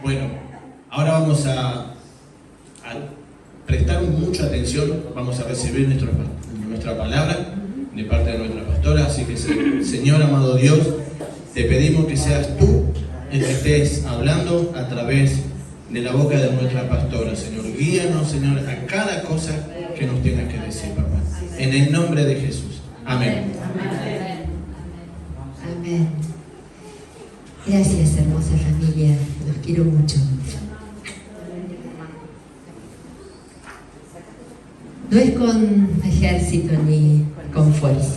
Bueno, ahora vamos a prestar mucha atención, vamos a recibir nuestra palabra de parte de nuestra pastora, así que Señor amado Dios, te pedimos que seas tú el que estés hablando a través de la boca de nuestra pastora, Señor. Guíanos, Señor, a cada cosa que nos tengas que decir, papá. En el nombre de Jesús. Amén. Amén. Amén. Gracias, hermosa familia. Los quiero mucho. No es con ejército ni con fuerza.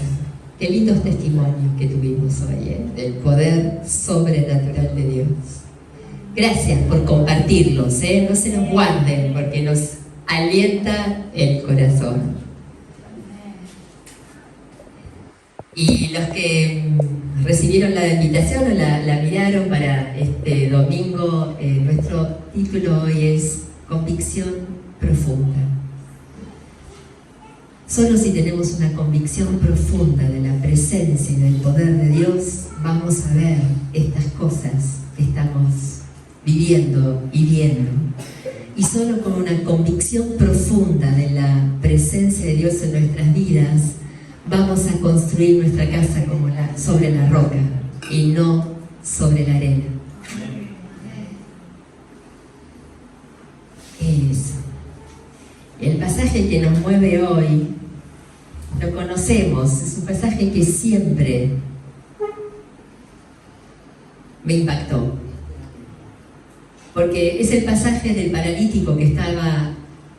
Qué lindos testimonios que tuvimos hoy, del poder sobrenatural de Dios. Gracias por compartirlos, no se los guarden porque nos alienta el corazón. Y los que recibieron la invitación o la miraron para este domingo, nuestro título hoy es Convicción Profunda. Solo si tenemos una convicción profunda de la presencia y del poder de Dios, vamos a ver estas cosas que estamos viviendo y viendo. Y solo con una convicción profunda de la presencia de Dios en nuestras vidas, vamos a construir nuestra casa como sobre la roca y no sobre la arena. ¿Qué es eso? El pasaje que nos mueve hoy, lo conocemos, es un pasaje que siempre me impactó. Porque es el pasaje del paralítico que estaba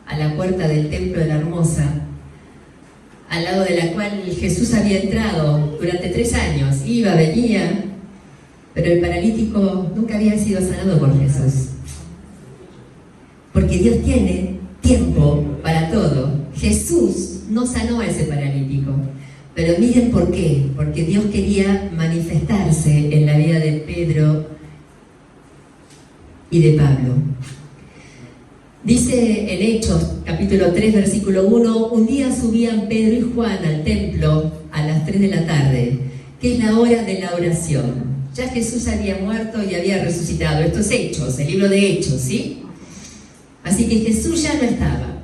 a la puerta del templo de la Hermosa, al lado de la cual Jesús había entrado durante 3 años. Iba, venía, pero el paralítico nunca había sido sanado por Jesús. Porque Dios tiene tiempo para todo. Jesús no sanó a ese paralítico, pero miren por qué. Porque Dios quería manifestarse en la vida de Pedro y de Pablo. Dice en Hechos, capítulo 3, versículo 1, un día subían Pedro y Juan al templo a las 3 de la tarde, que es la hora de la oración. Ya Jesús había muerto y había resucitado. Esto es Hechos, el libro de Hechos, ¿sí? Así que Jesús ya no estaba.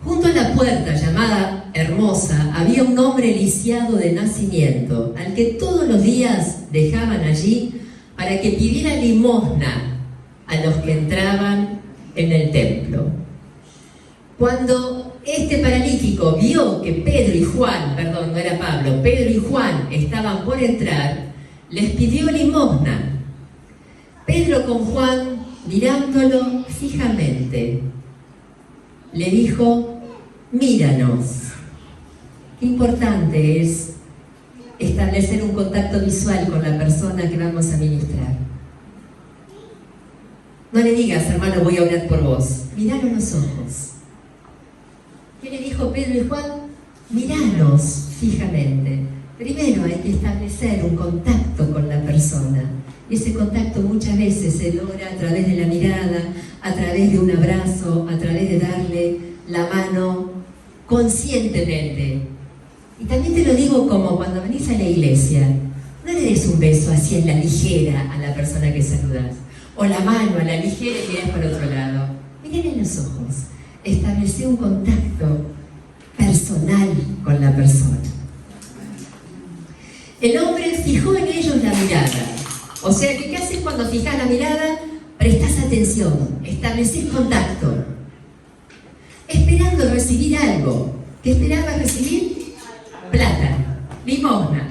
Junto a la puerta llamada Hermosa había un hombre lisiado de nacimiento, al que todos los días dejaban allí para que pidiera limosna a los que entraban en el templo. Cuando este paralítico vio que Pedro y Juan estaban por entrar, les pidió limosna. Pedro con Juan, mirándolo fijamente, le dijo: míranos. Qué importante es establecer un contacto visual con la persona que vamos a ministrar. No le digas, hermano, voy a orar por vos. Miralo en los ojos. ¿Qué le dijo Pedro y Juan? Miranos fijamente. Primero hay que establecer un contacto con la persona. Y ese contacto muchas veces se logra a través de la mirada, a través de un abrazo, a través de darle la mano conscientemente. Y también te lo digo como cuando venís a la iglesia. No le des un beso así en la ligera a la persona que saludas. O la mano a la ligera y mirás para otro lado. Miren en los ojos. Establecí un contacto personal con la persona. El hombre fijó en ellos la mirada. O sea, ¿qué haces cuando fijas la mirada? Prestás atención, establecés contacto. Esperando recibir algo. ¿Qué esperabas recibir? Plata, limosna.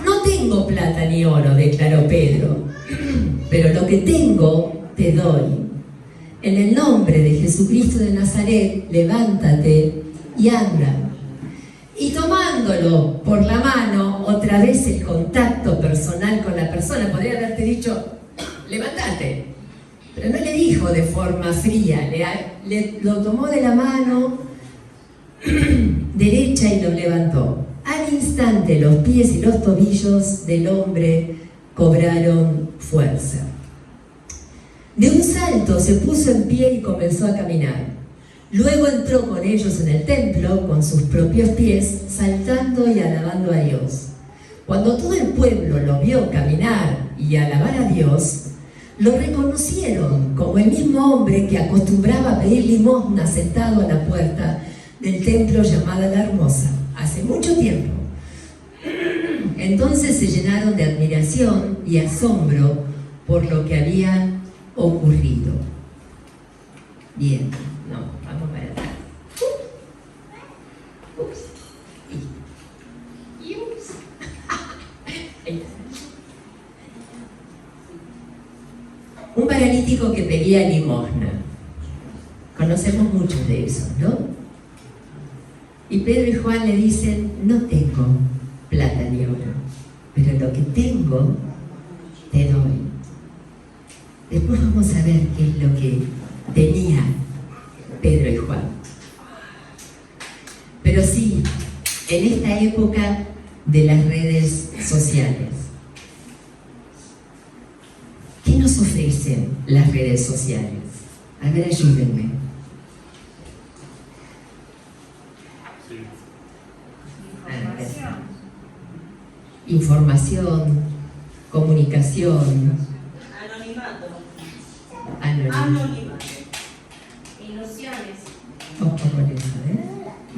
No tengo plata ni oro, declaró Pedro, pero lo que tengo te doy. En el nombre de Jesucristo de Nazaret, levántate y anda. Y tomándolo por la mano, otra vez el contacto personal con la persona, podría haberte dicho, levántate. Pero no le dijo de forma fría, lo tomó de la mano derecha y lo levantó. Al instante los pies y los tobillos del hombre cobraron fuerza. De un salto se puso en pie y comenzó a caminar. Luego entró con ellos en el templo con sus propios pies, saltando y alabando a Dios. Cuando todo el pueblo lo vio caminar y alabar a Dios, lo reconocieron como el mismo hombre que acostumbraba a pedir limosna sentado a la puerta del templo llamada La Hermosa, hace mucho tiempo. Entonces se llenaron de admiración y asombro por lo que había ocurrido. Bien, no, vamos para atrás. Ups. Y ups. Ahí está. Un paralítico que pedía limosna. Conocemos muchos de esos, ¿no? Y Pedro y Juan le dicen, no tengo plata ni oro, pero lo que tengo, te doy. Después vamos a ver qué es lo que tenía Pedro y Juan. Pero sí, en esta época de las redes sociales, ¿qué nos ofrecen las redes sociales? A ver, ayúdenme. Información, comunicación, Anonimato. Ilusiones. Ojo con eso,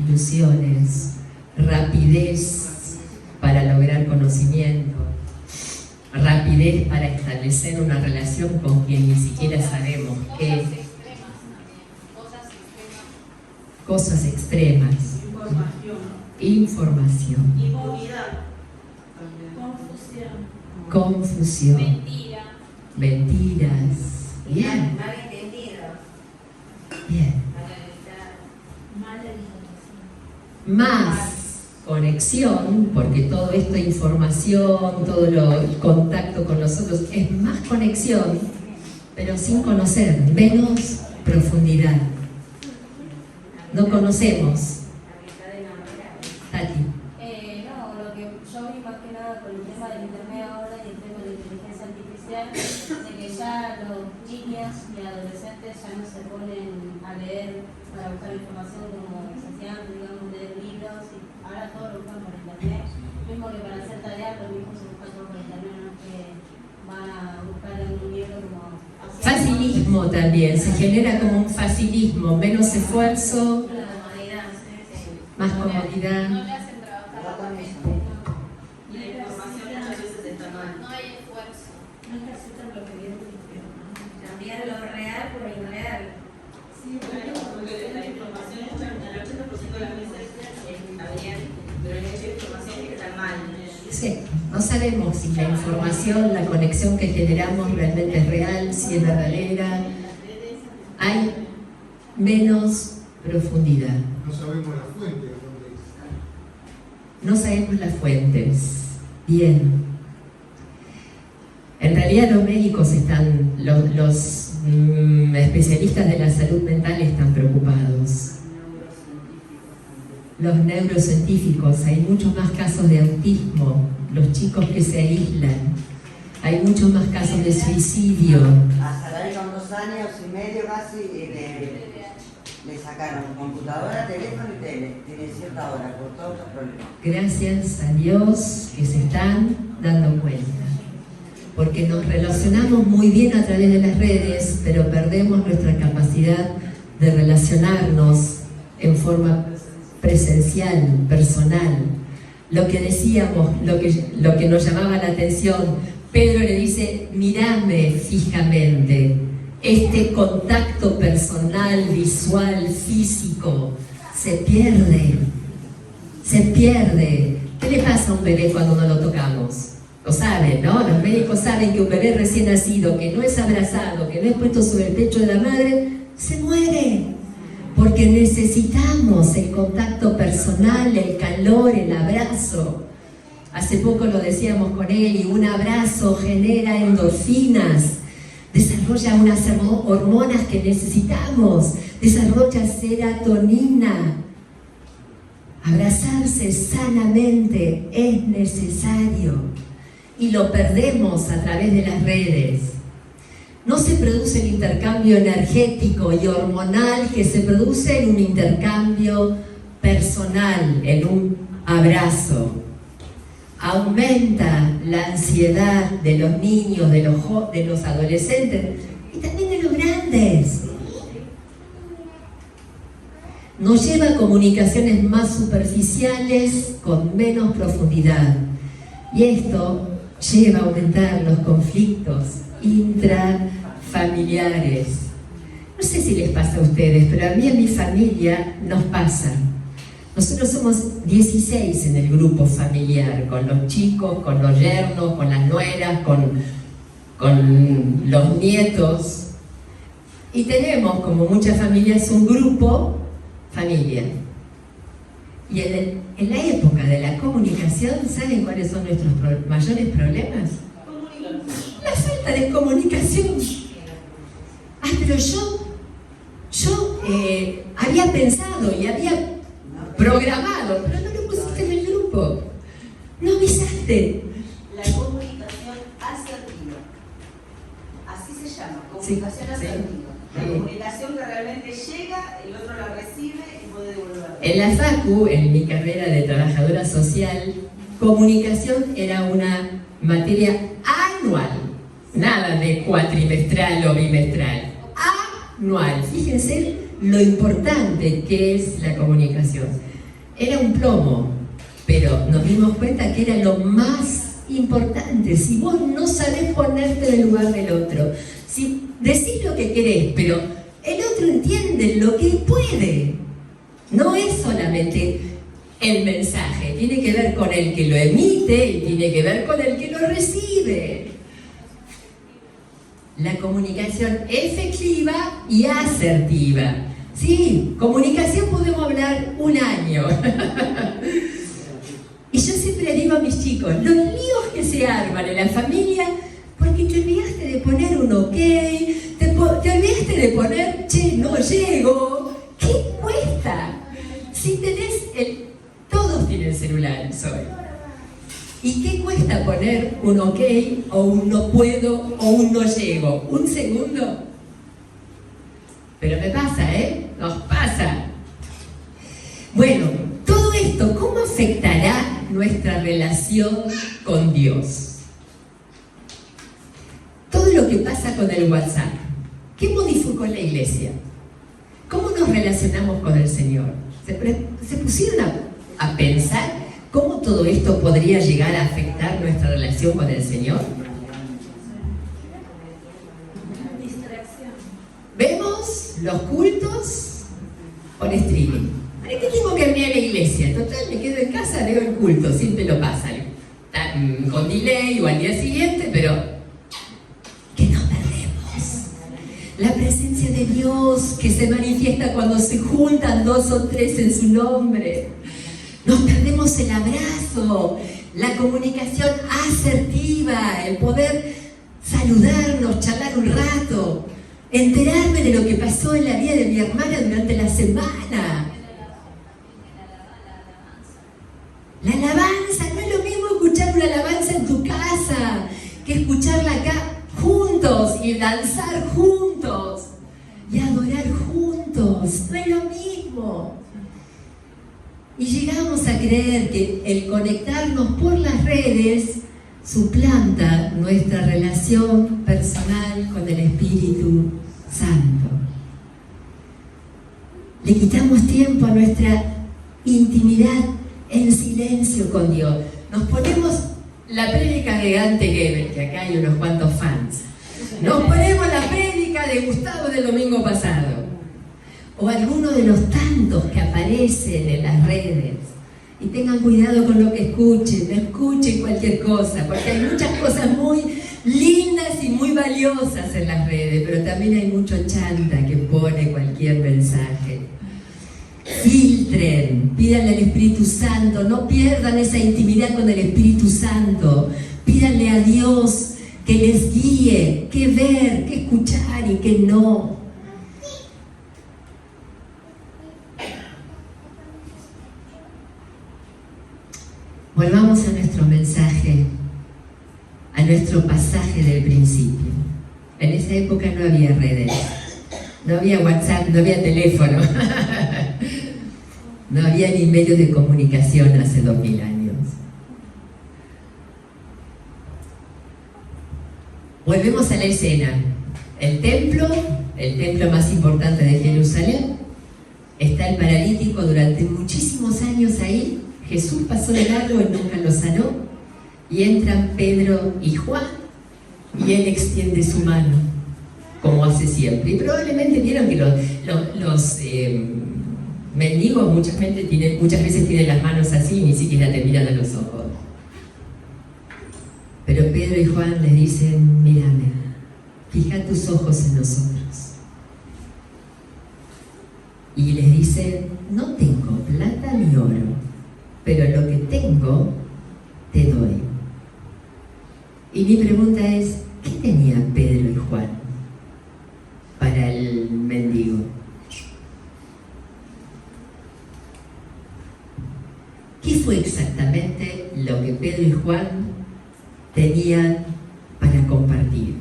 ilusiones, rapidez para lograr conocimiento, rapidez para establecer una relación con quien ni siquiera sabemos qué. Cosas extremas. Información. Impunidad. Confusión. Mentira. Mentiras. Bien. Malentendido. Bien. Mala información. Más conexión, porque todo esto de información, todo el contacto con nosotros es más conexión, pero sin conocer, menos profundidad. No conocemos. Tati. No, lo que yo vi más que nada con el tema del internet ahora y el tema de la inteligencia artificial, de que ya los niños y adolescentes ya no se ponen a leer para buscar información como se hacían, digamos, leer libros, y ahora todo lo buscan por internet. Mismo que para hacer tareas, lo mismo se busca todo por internet, no es que van a buscar en un libro como... Facilismo también, se genera como un facilismo, menos esfuerzo, más comodidad. No le hacen trabajar la mente. La información muchas veces está mal. No hay esfuerzo. No necesitan lo que viene. Cambiar lo real por lo irreal. Sí, claro, porque la información, el 80% de las veces está bien, pero hay mucha información que está mal. Sí, no sabemos si la información, la conexión que generamos realmente es real, si es verdadera. Hay menos profundidad. No sabemos la fuente de dónde es. No sabemos las fuentes. Bien. En realidad los médicos están, los especialistas de la salud mental están preocupados. Los neurocientíficos, hay muchos más casos de autismo, los chicos que se aíslan, hay muchos más casos de suicidio. Hasta David con 2 años y medio casi le sacaron computadora, teléfono y tele. Tiene cierta hora por todos los problemas. Gracias a Dios que se están dando cuenta. Porque nos relacionamos muy bien a través de las redes, pero perdemos nuestra capacidad de relacionarnos en forma presencial, personal. Lo que decíamos, lo que nos llamaba la atención, Pedro le dice, mírame fijamente. Este contacto personal, visual, físico, se pierde. Se pierde. ¿Qué le pasa a un bebé cuando no lo tocamos? Lo saben, ¿no? Los médicos saben que un bebé recién nacido, que no es abrazado, que no es puesto sobre el pecho de la madre, se muere. Porque necesitamos el contacto personal, el calor, el abrazo. Hace poco lo decíamos con él, y un abrazo genera endorfinas, desarrolla unas hormonas que necesitamos, desarrolla serotonina. Abrazarse sanamente es necesario y lo perdemos a través de las redes. No se produce el intercambio energético y hormonal que se produce en un intercambio personal, en un abrazo. aumenta la ansiedad de los niños, de los adolescentes y también de los grandes. Nos lleva a comunicaciones más superficiales con menos profundidad. Y esto lleva a aumentar los conflictos intrafamiliares. No sé si les pasa a ustedes, pero a mí en mi familia nos pasa. Nosotros somos 16 en el grupo familiar, con los chicos, con los yernos, con las nueras, con los nietos. Y tenemos, como muchas familias, un grupo familia. Y en la época de la comunicación, ¿saben cuáles son nuestros mayores problemas? La falta de comunicación. Pero yo había pensado y había programado, pero no lo pusiste en el grupo. No avisaste. La comunicación asertiva. Así se llama, comunicación asertiva. La comunicación que realmente llega, el otro la recibe y puede devolverla. En la FACU, en mi carrera de trabajadora social, comunicación era una materia anual, nada de cuatrimestral o bimestral, anual. Fíjense lo importante que es la comunicación. Era un plomo, pero nos dimos cuenta que era lo más importante. Si vos no sabés ponerte en el lugar del otro, si decís lo que querés, pero el otro entiende lo que puede. No es solamente el mensaje, tiene que ver con el que lo emite y tiene que ver con el que lo recibe. La comunicación efectiva y asertiva. Sí, comunicación podemos hablar un año. Y yo siempre digo a mis chicos, los líos que se arman en la familia, porque te olvidaste de poner un ok, te olvidaste de poner, che, no llego. ¿Qué cuesta? Si tenés todos tienen celulares hoy. ¿Y qué cuesta poner un ok o un no puedo o un no llego? ¿Un segundo? Pero me pasa, Nos pasa. Bueno, todo esto, ¿cómo afectará nuestra relación con Dios? Todo lo que pasa con el WhatsApp, ¿qué modificó en la iglesia? ¿Cómo nos relacionamos con el Señor? ¿Se pusieron a pensar cómo todo esto podría llegar a afectar nuestra relación con el Señor? Vemos los cultos con streaming. ¿Para qué tengo que venir a la iglesia? Total, me quedo en casa, veo el culto, siempre lo pasan. Con delay o al día siguiente, pero que no perdemos la presencia de Dios que se manifiesta cuando se juntan 2 o 3 en su nombre. Nos perdemos el abrazo, la comunicación asertiva, el poder saludarnos, charlar un rato, enterarme de lo que pasó en la vida de mi hermana durante la semana. La alabanza, no es lo mismo escuchar una alabanza en tu casa que escucharla acá juntos y danzar juntos y adorar juntos. No es lo mismo. Y llegamos a creer que el conectarnos por las redes suplanta nuestra relación personal con el Espíritu Santo. Le quitamos tiempo a nuestra intimidad en silencio con Dios. Nos ponemos la prédica de Dante Gebel, que acá hay unos cuantos fans. Nos ponemos la prédica de Gustavo del domingo pasado. O alguno de los tantos que aparecen en las redes. Y tengan cuidado con lo que escuchen, no escuchen cualquier cosa, porque hay muchas cosas muy lindas y muy valiosas en las redes, pero también hay mucho chanta que pone cualquier mensaje. Filtren, pídanle al Espíritu Santo, no pierdan esa intimidad con el Espíritu Santo. Pídanle a Dios que les guíe, qué ver, qué escuchar y qué no. Volvamos a nuestro mensaje, a nuestro pasaje del principio. En esa época no había redes, no había WhatsApp, no había teléfono, no había ni medios de comunicación hace 2000 años. Volvemos a la escena. El templo más importante de Jerusalén, está el paralítico durante muchísimos años ahí. Jesús pasó de largo, él nunca lo sanó, y entran Pedro y Juan, y él extiende su mano, como hace siempre. Y probablemente vieron que los mendigos muchas veces tienen las manos así y ni siquiera te miran a los ojos. Pero Pedro y Juan les dicen: mírame, fija tus ojos en nosotros. Y les dice: no tengo plata ni oro, pero lo que tengo te doy. Y mi pregunta es: ¿qué tenían Pedro y Juan para el mendigo? ¿Qué fue exactamente lo que Pedro y Juan tenían para compartir?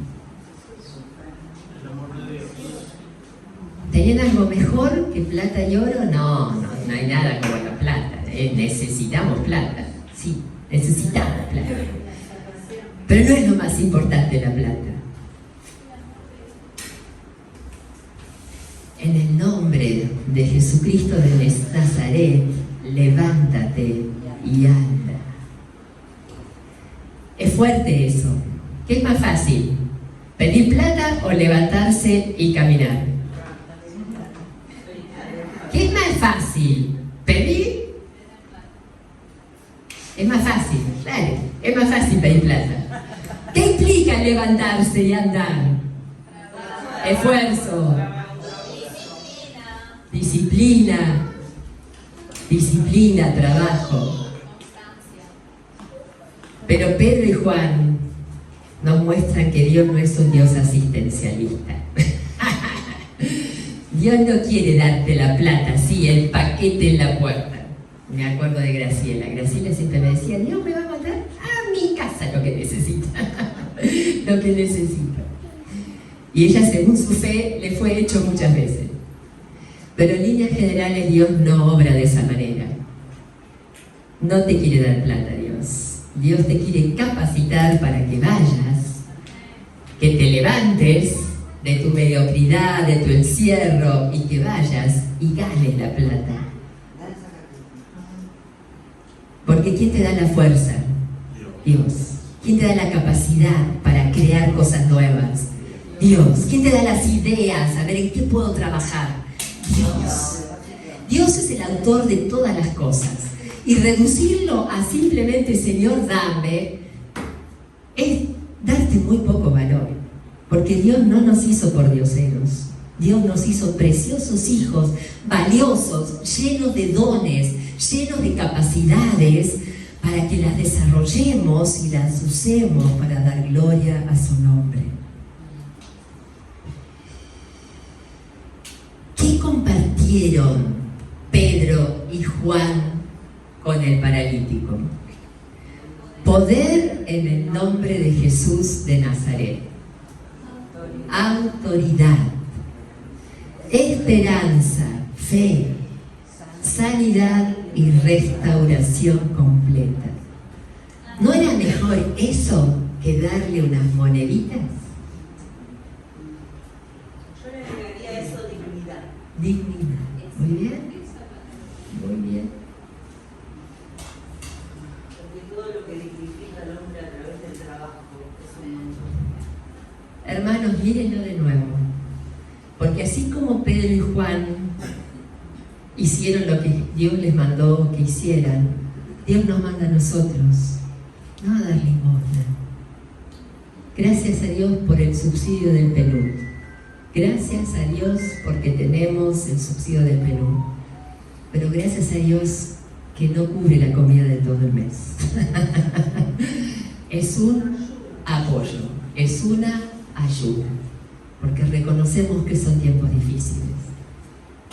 ¿Tenían algo mejor que plata y oro? No hay nada como la plata. Necesitamos plata. Sí, necesitamos plata. Pero no es lo más importante la plata. En el nombre de Jesucristo de Nazaret, levántate y anda. Es fuerte eso. ¿Qué es más fácil? ¿Pedir plata o levantarse y caminar? ¿Qué es más fácil? ¿Pedir? Es más fácil, claro, es más fácil pedir plata. ¿Qué implica levantarse y andar? Esfuerzo, disciplina, trabajo. Pero Pedro y Juan nos muestran que Dios no es un Dios asistencialista. Dios no quiere darte la plata, sí, el paquete en la puerta. Me acuerdo de Graciela. Graciela siempre me decía: Dios me va a mandar a mi casa lo que necesita. Lo que necesita. Y ella, según su fe, le fue hecho muchas veces. Pero en líneas generales Dios no obra de esa manera. No te quiere dar plata, Dios. Dios te quiere capacitar para que vayas, que te levantes de tu mediocridad, de tu encierro, y que vayas y ganes la plata. Porque ¿quién te da la fuerza? Dios. ¿Quién te da la capacidad para crear cosas nuevas? Dios. ¿Quién te da las ideas? A ver, ¿en qué puedo trabajar? Dios. Dios es el autor de todas las cosas. Y reducirlo a simplemente Señor, dame, es darte muy poco valor. Porque Dios no nos hizo por dioseros. Dios nos hizo preciosos hijos, valiosos, llenos de dones, llenos de capacidades, para que las desarrollemos y las usemos para dar gloria a su nombre. ¿Qué compartieron Pedro y Juan con el paralítico? Poder en el nombre de Jesús de Nazaret. Autoridad, esperanza, fe, sanidad y restauración completa. ¿No era mejor eso que darle unas moneditas? Yo le agregaría a eso dignidad. Dignidad. Muy bien. Muy bien. Porque todo lo que dignifica al hombre a través del trabajo es un montón. Hermanos, mírenlo de nuevo. Porque así como Pedro y Juan hicieron lo que Dios les mandó que hicieran, Dios nos manda a nosotros, no a dar limosna. Gracias a Dios por el subsidio del PNUD. Gracias a Dios porque tenemos el subsidio del PNUD. Pero gracias a Dios que no cubre la comida de todo el mes. Es un apoyo, es una ayuda, porque reconocemos que son tiempos difíciles.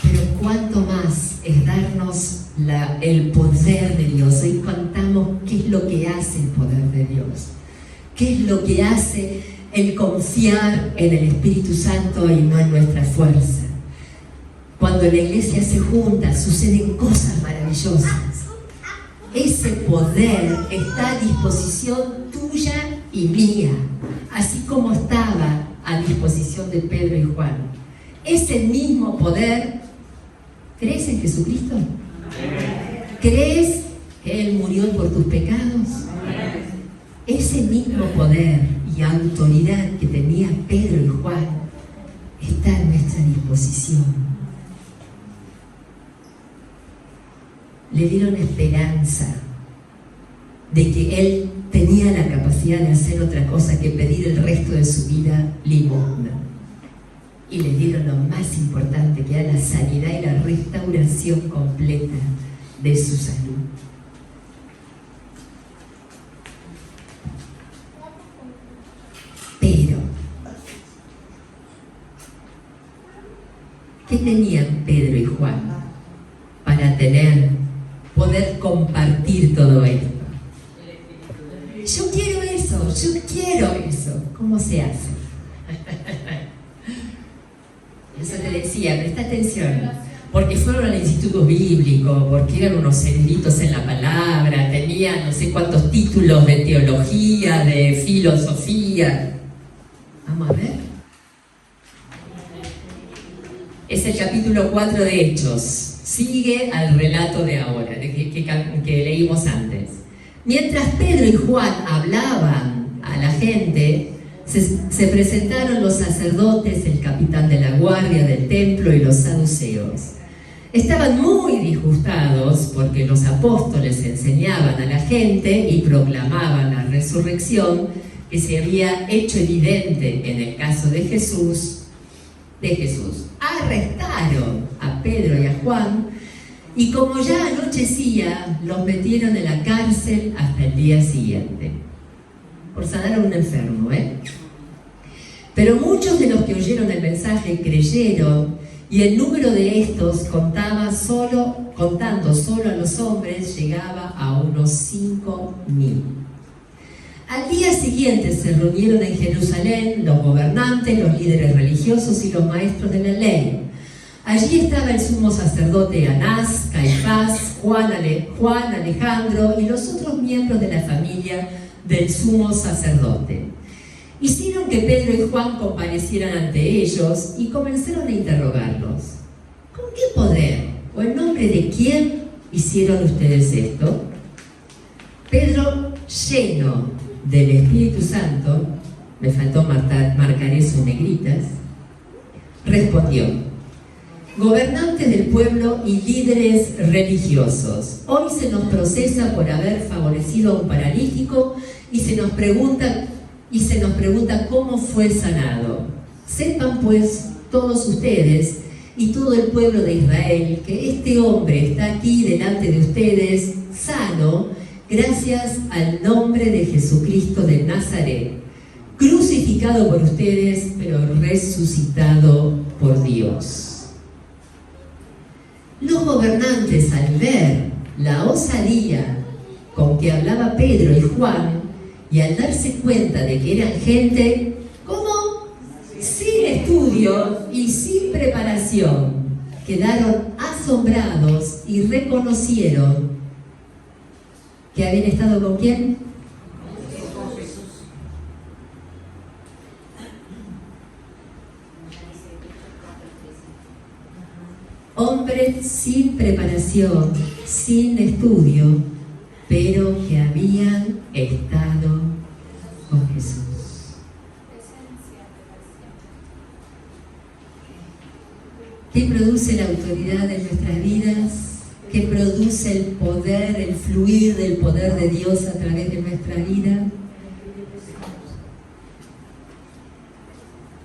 Pero cuánto más es darnos el poder de Dios. Hoy contamos qué es lo que hace el poder de Dios, qué es lo que hace el confiar en el Espíritu Santo y no en nuestra fuerza. Cuando la iglesia se junta, suceden cosas maravillosas. Ese poder está a disposición tuya y y mía, así como estaba a disposición de Pedro y Juan. Ese mismo poder, ¿crees en Jesucristo? ¿Crees que Él murió por tus pecados? Ese mismo poder y autoridad que tenía Pedro y Juan está a nuestra disposición. Le dieron esperanza de que Él tenía la capacidad de hacer otra cosa que pedir el resto de su vida limosna. Y le dieron lo más importante, que era la sanidad y la restauración completa de su salud. Pero, ¿qué tenían Pedro y Juan para poder compartir todo esto? Yo quiero eso. ¿Cómo se hace? Eso te decía, presta atención, porque fueron al instituto bíblico, porque eran unos eruditos en la palabra, tenían no sé cuántos títulos de teología, de filosofía. Vamos a ver. Es el capítulo 4 de Hechos. Sigue al relato de ahora, que leímos antes. Mientras Pedro y Juan hablaban a la gente, se presentaron los sacerdotes, el capitán de la guardia del templo y los saduceos. Estaban muy disgustados porque los apóstoles enseñaban a la gente y proclamaban la resurrección que se había hecho evidente en el caso de Jesús. Arrestaron a Pedro y a Juan y como ya anochecía, los metieron en la cárcel hasta el día siguiente. Por sanar a un enfermo, Pero muchos de los que oyeron el mensaje creyeron, y el número de estos, contando solo a los hombres, llegaba a unos 5.000. Al día siguiente se reunieron en Jerusalén los gobernantes, los líderes religiosos y los maestros de la ley. Allí estaba el sumo sacerdote Anás, Caifás, Juan, Alejandro y los otros miembros de la familia del sumo sacerdote. Hicieron que Pedro y Juan comparecieran ante ellos y comenzaron a interrogarlos. ¿Con qué poder o en nombre de quién hicieron ustedes esto? Pedro, lleno del Espíritu Santo, me faltó marcar eso en negritas, respondió: gobernantes del pueblo y líderes religiosos, hoy se nos procesa por haber favorecido a un paralítico y se nos pregunta cómo fue sanado. Sepan pues todos ustedes y todo el pueblo de Israel que este hombre está aquí delante de ustedes sano gracias al nombre de Jesucristo de Nazaret, crucificado por ustedes pero resucitado por Dios. Los gobernantes, al ver la osadía con que hablaba Pedro y Juan, y al darse cuenta de que eran gente, ¿cómo? Sin estudio y sin preparación, quedaron asombrados y reconocieron que habían estado ¿con quién? Hombres sin preparación, sin estudio, pero que habían estado con Jesús. ¿Qué produce la autoridad en nuestras vidas? ¿Qué produce el poder, el fluir del poder de Dios a través de nuestra vida?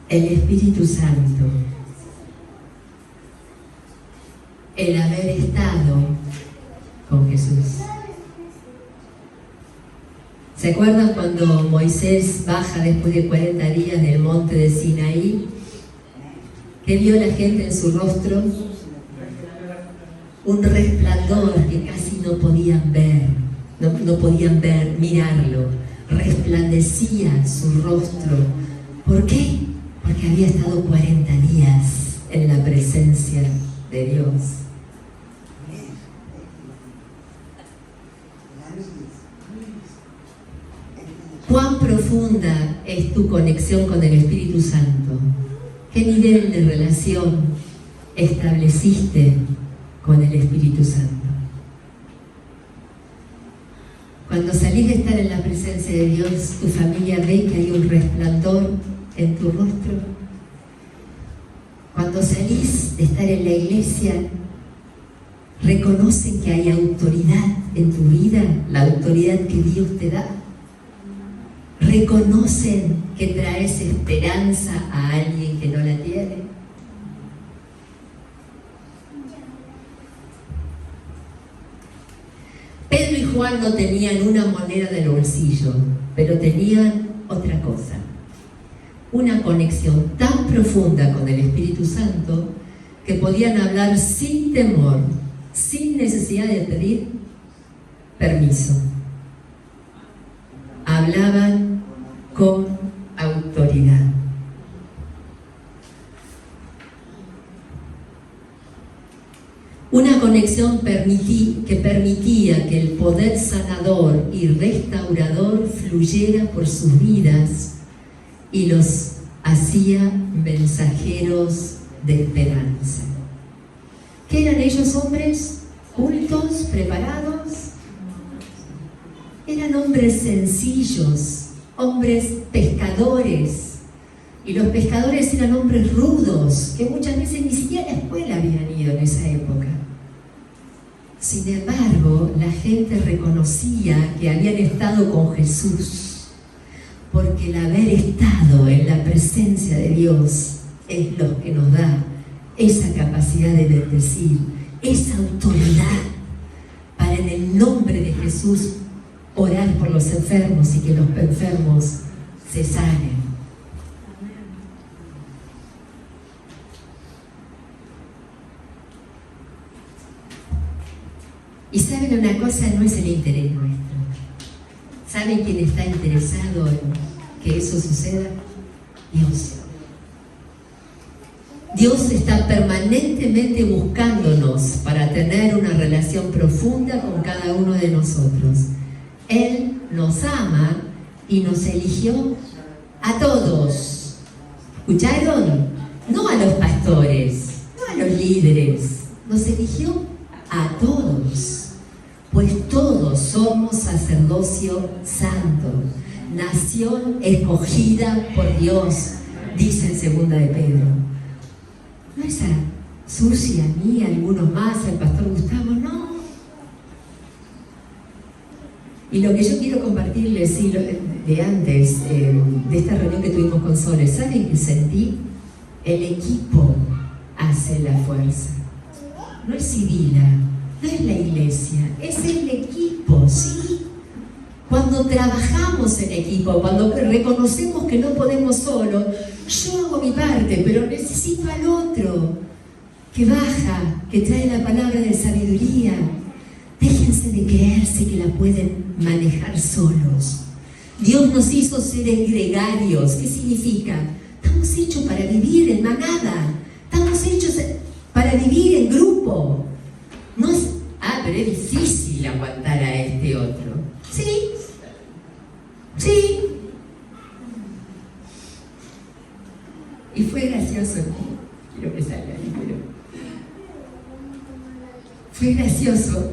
El Espíritu Santo. El haber estado con Jesús. ¿Se acuerdan cuando Moisés baja después de 40 días del monte de Sinaí? ¿Qué vio la gente en su rostro? Un resplandor que casi no podían ver, no podían ver, mirarlo. Resplandecía su rostro. ¿Por qué? Porque había estado 40 días en la presencia de Dios. ¿Cuán profundo es tu conexión con el Espíritu Santo? ¿Qué nivel de relación estableciste con el Espíritu Santo? Cuando salís de estar en la presencia de Dios, tu familia ve que hay un resplandor en tu rostro. Cuando salís de estar en la iglesia, reconocen que hay autoridad en tu vida, la autoridad que Dios te da. Reconocen que traes esperanza a alguien que no la tiene. Pedro y Juan no tenían una moneda en el bolsillo, pero tenían otra cosa. Una conexión tan profunda con el Espíritu Santo que podían hablar sin temor, sin necesidad de pedir permiso. Hablaban con autoridad. Una conexión que permitía que el poder sanador y restaurador fluyera por sus vidas y los hacía mensajeros de esperanza. ¿Qué eran ellos, hombres cultos, preparados? Eran hombres sencillos, hombres pescadores. Y los pescadores eran hombres rudos, que muchas veces ni siquiera a la escuela habían ido en esa época. Sin embargo, la gente reconocía que habían estado con Jesús, porque el haber estado en la presencia de Dios es lo que nos da esa capacidad de bendecir, esa autoridad para en el nombre de Jesús orar por los enfermos y que los enfermos se sanen. Y saben una cosa, no es el interés nuestro. ¿Saben quién está interesado en que eso suceda? Dios. Dios está permanentemente buscándonos para tener una relación profunda con cada uno de nosotros. Él nos ama y nos eligió a todos. ¿Escucharon? No a los pastores, no a los líderes. Nos eligió a todos. Pues todos somos sacerdocio santo, nación escogida por Dios, dice en 2 de Pedro. No es a Susi, a mí, a algunos más, al pastor Gustavo, no. Y lo que yo quiero compartirles de antes, de esta reunión que tuvimos con Sole, ¿saben qué sentí? El equipo hace la fuerza. No es Sibila, no es la iglesia, es el equipo, ¿sí? Cuando trabajamos en equipo, cuando reconocemos que no podemos solo, yo hago mi parte, pero necesito al otro que baja, que trae la palabra de sabiduría. Déjense de creerse que la pueden manejar solos. Dios nos hizo seres gregarios. ¿Qué significa? Estamos hechos para vivir en manada. Estamos hechos para vivir en grupo. No es, pero es difícil aguantar a este otro. Sí. Sí. Y fue gracioso. Quiero que salga ahí, pero... Fue gracioso.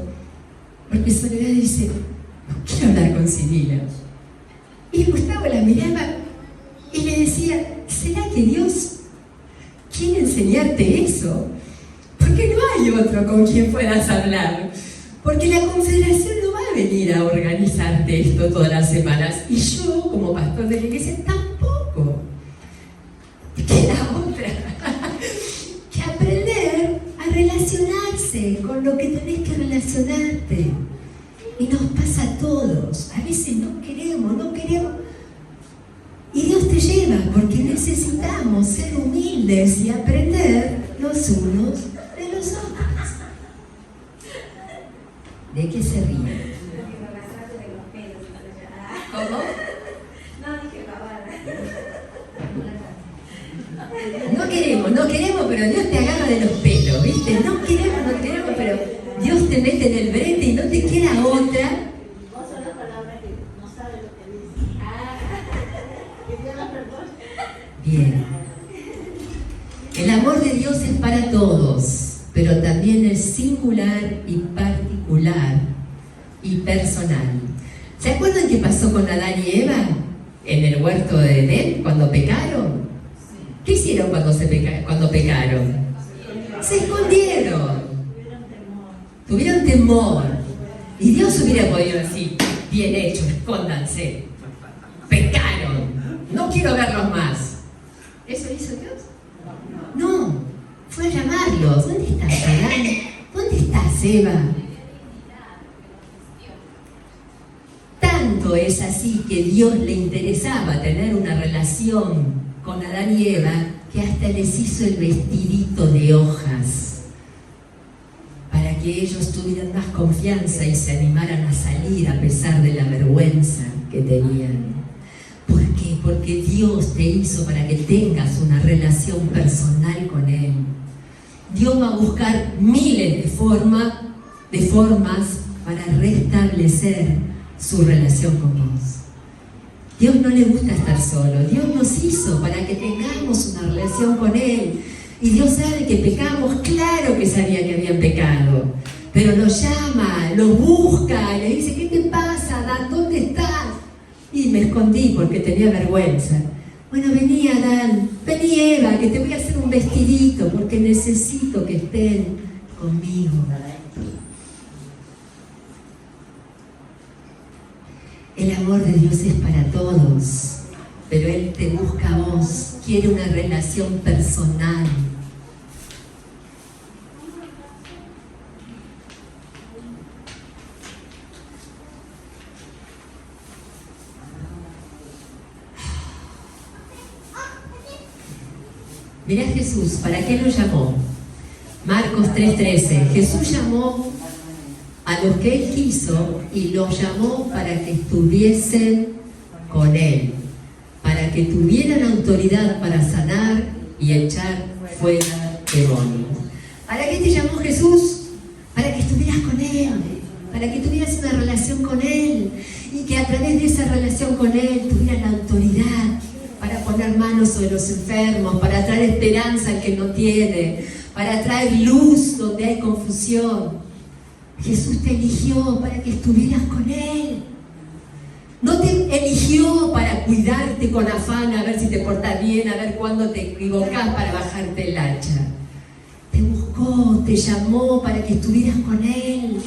Porque Soledad dice, no quiero hablar con Sibila. Y Gustavo la miraba y le decía, ¿será que Dios quiere enseñarte eso? Porque no hay otro con quien puedas hablar. Porque la confederación no va a venir a organizarte esto todas las semanas. Y yo, como pastor de la iglesia, tampoco. Queda otra. Que aprender a relacionarse con lo que tenés que relacionarte. Y nos pasa a todos. A veces no queremos. Y Dios te lleva porque necesitamos ser humildes y aprender los unos de los otros. ¿De qué se ríen? ¿Cómo? No, dije babada. No queremos, pero Dios te agarra de los pelos, ¿viste? No queremos, pero Dios te mete en el brete y no te queda otra. Vos sos la palabra que no sabe lo que dice. Que Dios El amor de Dios es para todos, pero también es singular y particular y personal. ¿Se acuerdan qué pasó con Adán y Eva en el huerto de Edén cuando pecaron? ¿Qué hicieron cuando pecaron? Se escondieron. Tuvieron temor. Y Dios hubiera podido decir, bien hecho, escóndanse. Pecaron. No quiero verlos más. ¿Eso hizo Dios? No. Fue a llamarlos. ¿Dónde estás, Adán? ¿Dónde estás, Eva? Tanto es así que Dios le interesaba tener una relación con Adán y Eva, que hasta les hizo el vestidito de hojas para que ellos tuvieran más confianza y se animaran a salir a pesar de la vergüenza que tenían. ¿Por qué? Porque Dios te hizo para que tengas una relación personal con Él. Dios va a buscar miles de formas para restablecer su relación con vos. Dios no le gusta estar solo. Dios nos hizo para que tengamos una relación con Él. Y Dios sabe que pecamos, claro que sabía que habían pecado. Pero los llama, los busca, y le dice, ¿qué te pasa, Adán? ¿Dónde estás? Y me escondí porque tenía vergüenza. Bueno, vení, Adán, vení, Eva, que te voy a hacer un vestidito porque necesito que estén conmigo. El amor de Dios es para todos, pero Él te busca a vos, quiere una relación personal. Mirá Jesús, ¿para qué lo llamó? Marcos 3:13. Jesús llamó a los que Él quiso y los llamó para que estuviesen con Él, para que tuvieran autoridad para sanar y echar fuera demonios. ¿Para qué te llamó Jesús? Para que estuvieras con Él, para que tuvieras una relación con Él y que a través de esa relación con Él tuvieras la autoridad para poner manos sobre los enfermos, para traer esperanza al que no tiene, para traer luz donde hay confusión. Jesús te eligió para que estuvieras con Él. No te eligió para cuidarte con afán, a ver si te portas bien, a ver cuándo te equivocás para bajarte el hacha. Te buscó, te llamó para que estuvieras con Él.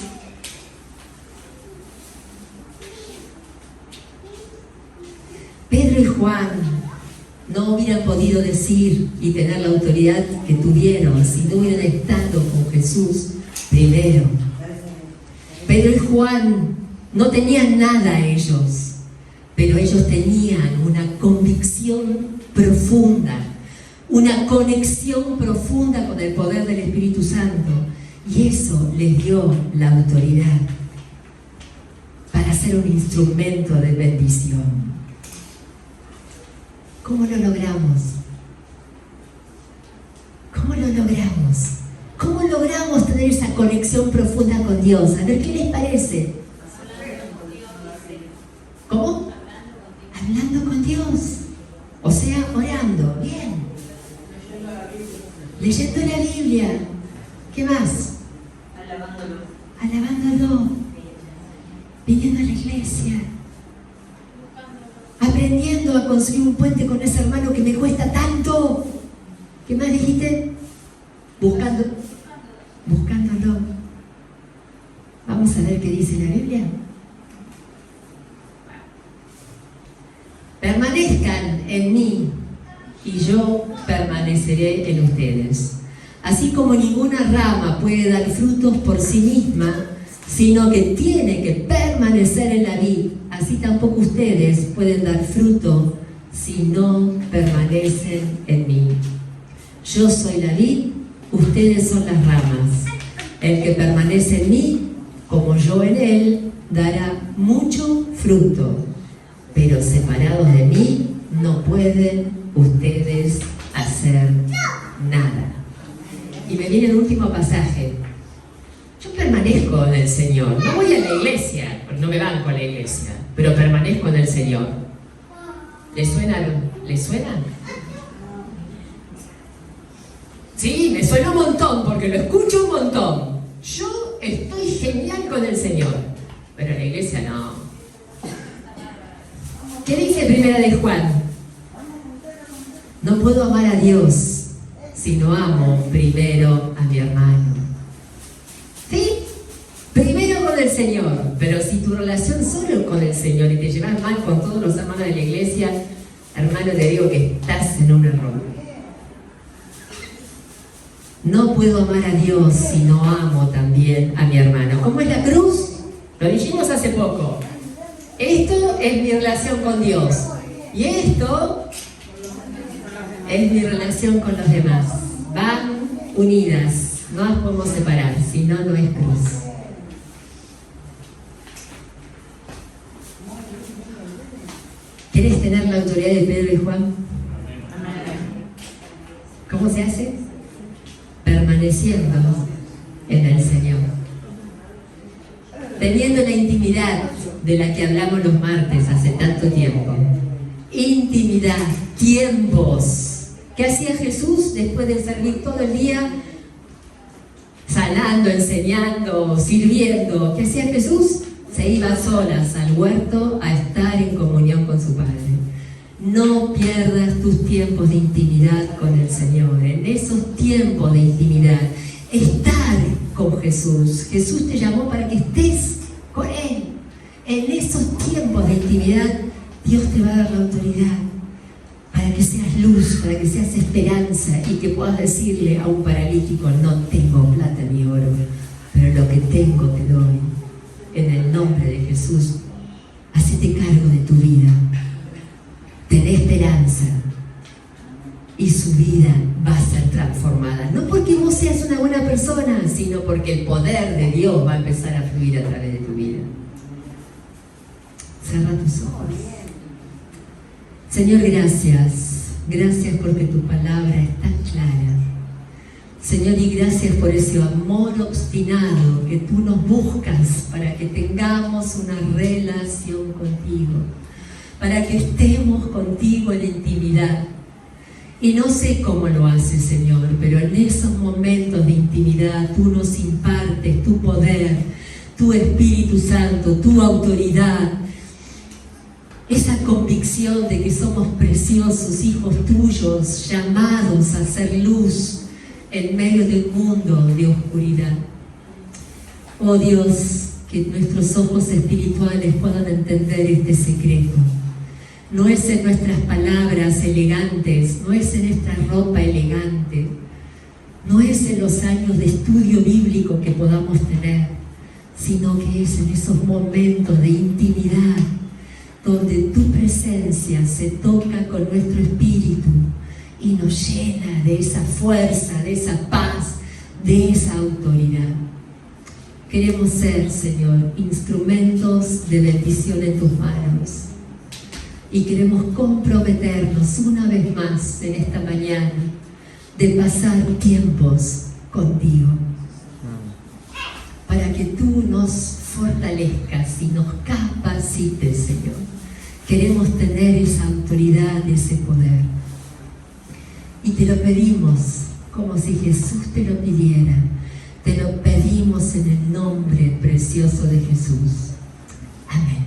Pedro y Juan no hubieran podido decir y tener la autoridad que tuvieron si no hubieran estado con Jesús primero. Pedro y Juan no tenían nada ellos, pero ellos tenían una convicción profunda, una conexión profunda con el poder del Espíritu Santo, y eso les dio la autoridad para ser un instrumento de bendición. ¿Cómo lo logramos? ¿Cómo lo logramos? ¿Cómo logramos tener esa conexión profunda con Dios? A ver, ¿qué les parece? ¿Cómo? Hablando con Dios. O sea, orando. Bien. Leyendo la Biblia. ¿Qué más? Alabándolo. Viniendo a la iglesia. Aprendiendo a construir un puente con ese hermano que me cuesta tanto. ¿Qué más dijiste? Buscándolo. Vamos a ver qué dice la Biblia. Permanezcan en mí y yo permaneceré en ustedes. Así como ninguna rama puede dar frutos por sí misma, sino que tiene que permanecer en la vid, así tampoco ustedes pueden dar fruto si no permanecen en mí. Yo soy la vid, ustedes son las ramas. El que permanece en mí, como yo en él, dará mucho fruto. Pero separados de mí, no pueden ustedes hacer nada. Y me viene el último pasaje. Yo permanezco en el Señor. No voy a la iglesia, no me banco a la iglesia, pero permanezco en el Señor. ¿Les suena? ¿Les suena? Sí, me suena un montón porque lo escucho un montón. Yo estoy genial con el Señor, pero en la iglesia no. ¿Qué dice Primera de Juan? No puedo amar a Dios si no amo primero a mi hermano. ¿Sí? Primero con el Señor, pero si tu relación solo con el Señor y te llevas mal con todos los hermanos de la iglesia, hermano, te digo que estás en un error. No puedo amar a Dios si no amo también a mi hermano. ¿Cómo es la cruz? Lo dijimos hace poco. Esto es mi relación con Dios. Y esto es mi relación con los demás. Van unidas. No las podemos separar. Si no, no es cruz. ¿Quieres tener la autoridad de Pedro y Juan? ¿Cómo se hace? Permaneciendo en el Señor. Teniendo la intimidad de la que hablamos los martes hace tanto tiempo. Intimidad, tiempos. ¿Qué hacía Jesús después de servir todo el día? Sanando, enseñando, sirviendo. ¿Qué hacía Jesús? Se iba a solas al huerto a estar en comunión con su Padre. No pierdas tus tiempos de intimidad con el Señor. En esos tiempos de intimidad, estar con Jesús. Jesús te llamó para que estés con Él. En esos tiempos de intimidad, Dios te va a dar la autoridad para que seas luz, para que seas esperanza y que puedas decirle a un paralítico: no tengo plata ni oro, pero lo que tengo te doy. En el nombre de Jesús, hacete cargo de tu vida. Ten esperanza y su vida va a ser transformada. No porque vos seas una buena persona, sino porque el poder de Dios va a empezar a fluir a través de tu vida. Cierra tus ojos. Señor, gracias. Gracias porque tu palabra es tan clara. Señor, y gracias por ese amor obstinado que tú nos buscas para que tengamos una relación contigo, para que estemos contigo en la intimidad. Y no sé cómo lo haces, Señor, pero en esos momentos de intimidad tú nos impartes tu poder, tu Espíritu Santo, tu autoridad, esa convicción de que somos preciosos hijos tuyos, llamados a ser luz en medio de un mundo de oscuridad. Oh Dios, que nuestros ojos espirituales puedan entender este secreto. No es en nuestras palabras elegantes, no es en nuestra ropa elegante, no es en los años de estudio bíblico que podamos tener, sino que es en esos momentos de intimidad donde tu presencia se toca con nuestro espíritu y nos llena de esa fuerza, de esa paz, de esa autoridad. Queremos ser, Señor, instrumentos de bendición en tus manos. Y queremos comprometernos una vez más en esta mañana de pasar tiempos contigo. Para que tú nos fortalezcas y nos capacites, Señor. Queremos tener esa autoridad, ese poder. Y te lo pedimos como si Jesús te lo pidiera. Te lo pedimos en el nombre precioso de Jesús. Amén.